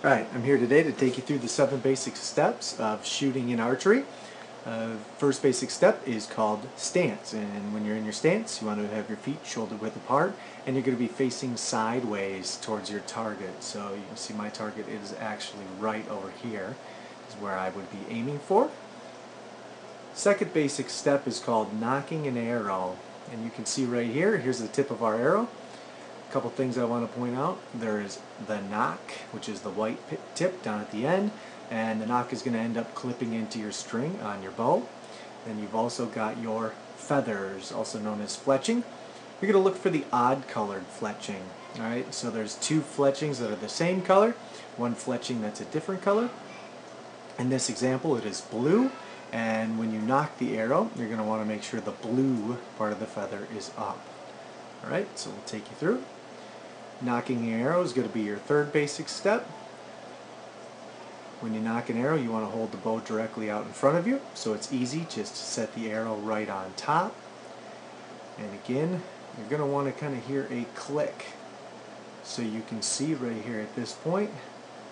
Alright, I'm here today to take you through the 7 basic steps of shooting in archery. First basic step is called stance, and when you're in your stance you want to have your feet shoulder width apart and you're going to be facing sideways towards your target. So you can see my target is actually right over here, is where I would be aiming for. Second basic step is called nocking an arrow, and you can see right here, here's the tip of our arrow. A couple things I want to point out. There is the nock, which is the white tip down at the end, and the nock is going to end up clipping into your string on your bow. Then you've also got your feathers, also known as fletching. You're going to look for the odd colored fletching. Alright, so there's 2 fletchings that are the same color, 1 fletching that's a different color. In this example it is blue, and when you nock the arrow you're going to want to make sure the blue part of the feather is up. Alright, so we'll take you through. Nocking the arrow is going to be your third basic step. When you nock an arrow, you want to hold the bow directly out in front of you, so it's easy just to set the arrow right on top. And again, you're going to want to kind of hear a click. So you can see right here at this point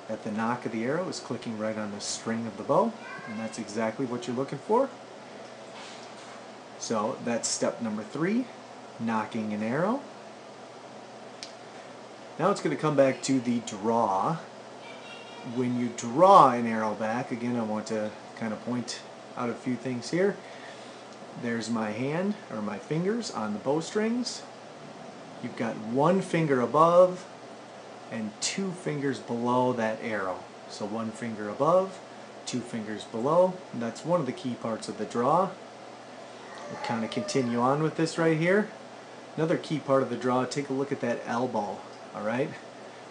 that the nock of the arrow is clicking right on the string of the bow, and that's exactly what you're looking for. So that's step number 3, nocking an arrow. Now it's going to come back to the draw. When you draw an arrow back, again I want to kind of point out a few things here. There's my hand, or my fingers on the bowstrings. You've got 1 finger above and 2 fingers below that arrow. So 1 finger above, 2 fingers below. And that's one of the key parts of the draw. We'll kind of continue on with this right here. Another key part of the draw, take a look at that elbow. Alright?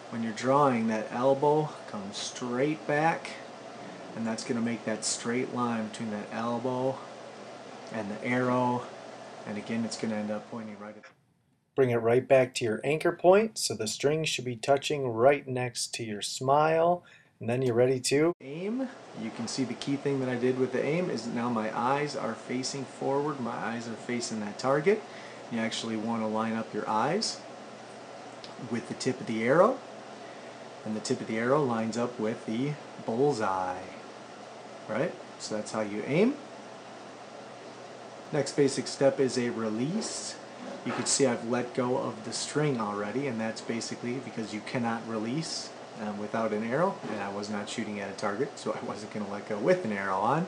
When you're drawing, that elbow comes straight back, and that's going to make that straight line between that elbow and the arrow, and again it's going to end up pointing right at. Bring it right back to your anchor point, so the string should be touching right next to your smile, and then you're ready to aim. You can see the key thing that I did with the aim is now my eyes are facing forward, my eyes are facing that target. You actually want to line up your eyes with the tip of the arrow, and the tip of the arrow lines up with the bullseye. Right? So that's how you aim. Next basic step is a release. You can see I've let go of the string already, and that's basically because you cannot release without an arrow, and I was not shooting at a target, so I wasn't going to let go with an arrow on.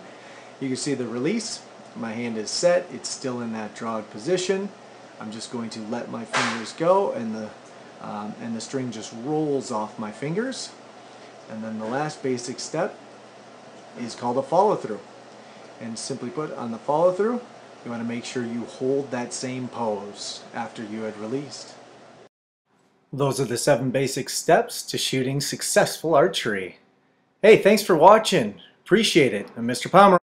You can see the release. My hand is set, it's still in that drawed position. I'm just going to let my fingers go, and the string just rolls off my fingers. And then the last basic step is called a follow-through. And simply put, on the follow-through, you want to make sure you hold that same pose after you had released. Those are the 7 basic steps to shooting successful archery. Hey, thanks for watching. Appreciate it. I'm Mr. Palmer.